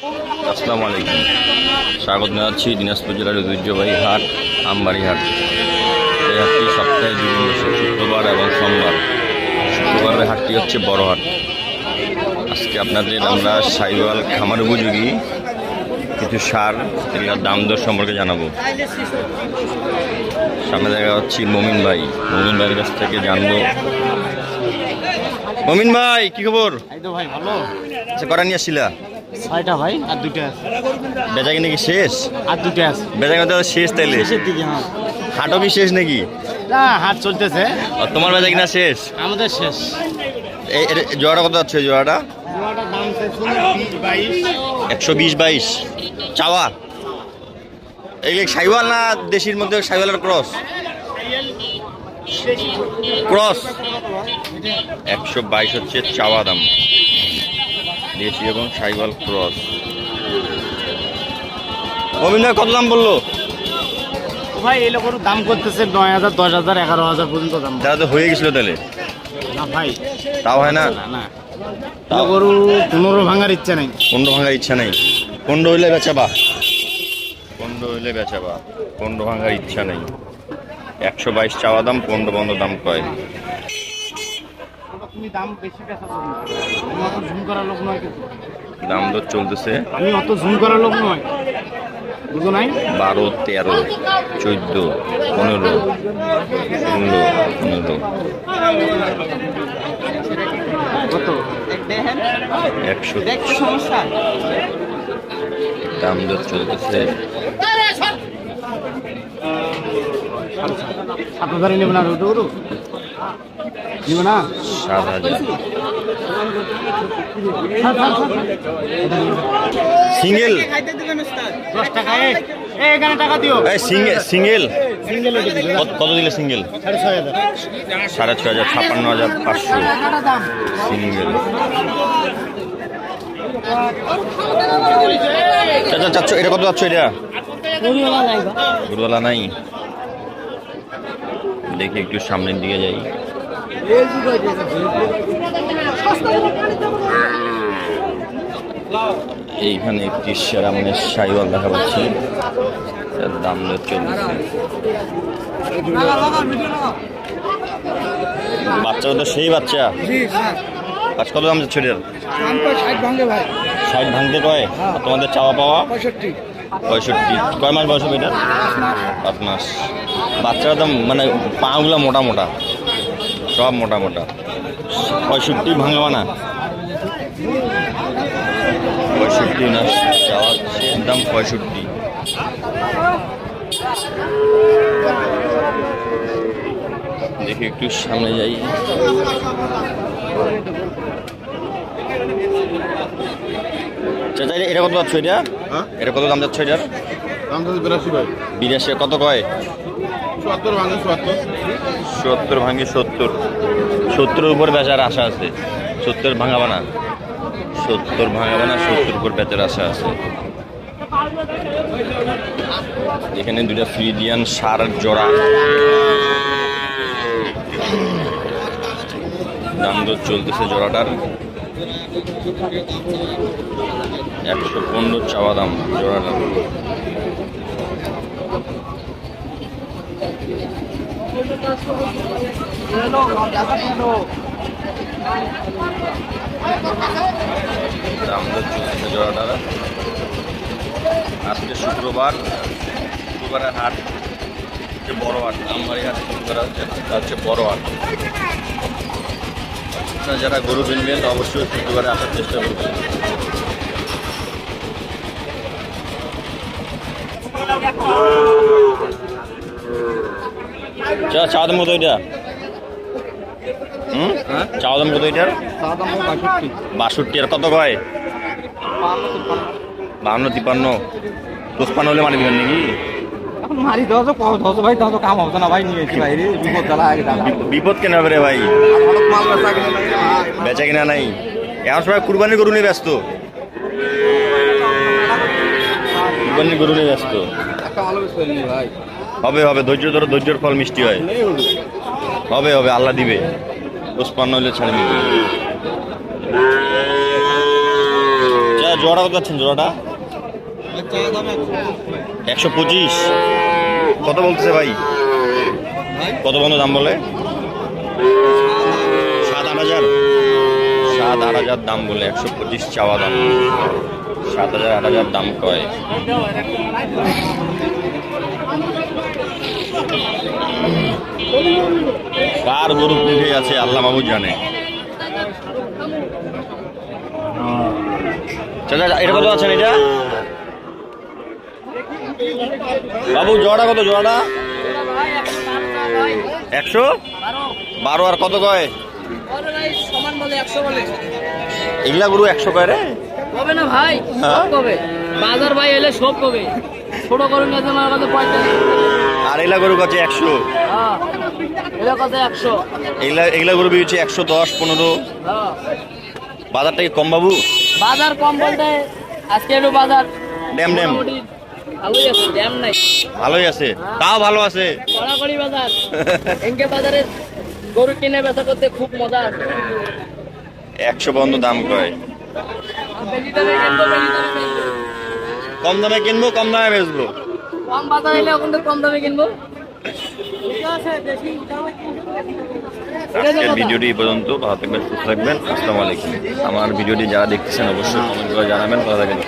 আসসালামু আলাইকুম। স্বাগত জানাচ্ছি দিনাজপুর জেলার ঐতিহ্যবাহী হাট আমবাড়ি হাট। এই হাটটি সপ্তাহে দুই দিন বসে, শুক্রবার এবং সোমবার। শুক্রবারের হাটটি হচ্ছে বড় হাট। আজকে আপনাদের আমরা সাইওয়াল খামার উপযোগী কিছু সার এগুলোর দাম দর সম্পর্কে জানাবো। সামনে দেখা হচ্ছে মমিন ভাইয়ের কাছ থেকে জানবো। মমিন ভাই, কি খবর? এই তো ভাই ভালো। আচ্ছা, করা নিয়ে আসছিলা? 6টা ভাই, আর 2টা আছে। বেচা কিনে কি শেষ? আর 2টা আছে। বেচা কিনে তো শেষ তাইলে? শেষের দিকে। হ্যাঁ, হাটও কি শেষ নাকি? না, হাট চলতেছে। আর তোমার বেচা কিনা শেষ? আমাদের শেষ। এই জোড়াটা কত যাচ্ছে? জোড়াটা জোড়াটার দাম চাইছে 20-22। 120-22 চাওয়া। এই সাইওয়াল না দেশির মধ্যে? সাইওয়ালের ক্রস 122 হচ্ছে চাওয়া দাম। দেশি এবং সাইওয়াল ক্রস। অভিনয় কত দাম বললো? ভাই এই লোকের দাম করতেছে 9,000, 10,000, 11,000 পর্যন্ত দাম। তারা তো হয়ে গেছিল তাহলে। না ভাই, তাও হয় না। না, তাও গরু 15 ভাঙার ইচ্ছা নাই। 15 ভাঙার ইচ্ছা নেই। 15 হইলে বেচাবা। 15 ভাঙার ইচ্ছা নেই। 122 চাওয়া দাম, 15 বন্ধ দাম কয়। তুমি দাম বেশি বেচা করো না। আমি অত ঝুম করার লোক নয় কিন্তু। দাম দর চলতেছে। আমি অত ঝুম করার লোক নয়, বুঝো নাই? 12, 13, 14, 15, 16, 15। কত? 100 দাম দর চলতেছে। 7,000 নেবে না রোদ গরু? নেবে না? 7,000 সিঙ্গেল। 10 টাকা। এখানে টাকা দিও। সিঙ্গেল সিঙ্গেল কত দিলে? সিঙ্গেল 6,500। 6,500, 56,500 সিঙ্গেল। চাচ্ছ এটা কত যাচ্ছ? এটা গরুওয়ালা নাই। দেখি একটু সামনের দিকে যাই। এইখানে একটি সেরা মানে সাইওয়াল দেখা পাচ্ছি। তার দাম দর চলছে। বাচ্চা তো সেই বাচ্চা। আজ কত দাম যাচ্ছে? 60 ভাঙতে কয়। আর তোমাদের চাওয়া পাওয়া 65। কয় মাস বয়স হবে এটা? 5 মাস। বাচ্চার দাম মানে পাগুলা মোটা মোটা, সব মোটা মোটা। 65 ভাঙবা না? 65 না, চাওয়া দাম 65। দেখি একটু সামনে যাই। চাচা এটা কত যাচ্ছে? এটা কত দাম যাচ্ছে? এটার দাম তো 82 ভাই। 82 কত কয়? 70 ভাঙে 70। 70 ভাঙে 70। 70-এর উপর বেচার আশা আছে। 70 ভাঙাবা না? 70 ভাঙাবা না? 70 উপর বেচার আশা আছে। এখানে দুটা ফ্রিজিয়ান সার জোড়া। দাম দর চলতেছে জোড়াটার। 115 চাওয়া দাম জোড়াটার। দাম দর চলতেছে জোড়াটার। আজকে শুক্রবারের হাট হচ্ছে বড় হাট। আমবাড়ি হাট শুক্রবার হচ্ছে বড় হাট। আপনারা যারা গরু কিনবেন অবশ্যই শুক্রবারে আসার চেষ্টা করবেন। চাওয়া দাম কত এটা? চাওয়া দাম কত এটার? 62। আর কত কয়? 52-53। 55 হলে মানে দিবেন নাকি? মারি দাও ভাই, দাও কাম হবে না ভাই। নিয়েছি ভাই রে, বিপদ জ্বালা আগে দাদা। বিপদ কেন হবে রে ভাই? বেচা কিনা নাই। এখন সবাই কুরবানির গরু নিয়ে ব্যস্ত। কুরবানির গরু নিয়ে ব্যস্ত। হবে ধৈর্য ধরো, ধৈর্যের ফল মিষ্টি হয়। হবে আল্লাহ দিবে। 55 হলে ছাড়ে নিবে। জোড়াটা কত যাচ্ছেন জোড়াটা? 125। কত বলতেছে ভাই? কত বন্ধু দাম বলে? 7-8 হাজার। 7-8 হাজার দাম বলে, 125 চাওয়া দাম। 7,000-8,000 দাম কয়। কার গরু উঠে আছে আল্লাহ মাহবুব জানে। চাচা এটা কত আছেন এটা? বাবু জোড়াটা কত? জোড়াটা 112। আর কত কয়? এগুলা গরু 100 কয় রে? কবে না ভাই, হ্যাঁ? সব কবে বাজার ভাই এলে সব কবে। ছোট করুন কাছে আমার কাছে 45। আর এগুলা গরু কাছে 100। হ্যাঁ এলে কাছে 100। এগুলা গরু বিয়েছে 110-15। হ্যাঁ বাজারটা কি কম বাবু? বাজার কম বলতে আজকে একটু বাজার ড্যাম মোটামুটি ভালোই আছে, ড্যাম নাই, ভালোই আছে, তাও ভালো আছে। কড়াকড়ি বাজার। এনকে বাজারে গরু কিনে বেচা করতে খুব মজা আছে। 100 পর্যন্ত দাম কয়। বেশি দামে কিনবো, বেশি দামে বেচবো। কম দামে কিনবো, কম দামে বেচবো। কম বাজার এলে এখন তো কম দামে কিনবো। আজকের ভিডিওটি এই পর্যন্ত। ভালো থাকবেন, সুস্থ থাকবেন। আসসালামু আলাইকুম। আমার ভিডিওটি যারা দেখতেছেন অবশ্যই কমেন্ট করে জানাবেন। ভালো থাকবেন।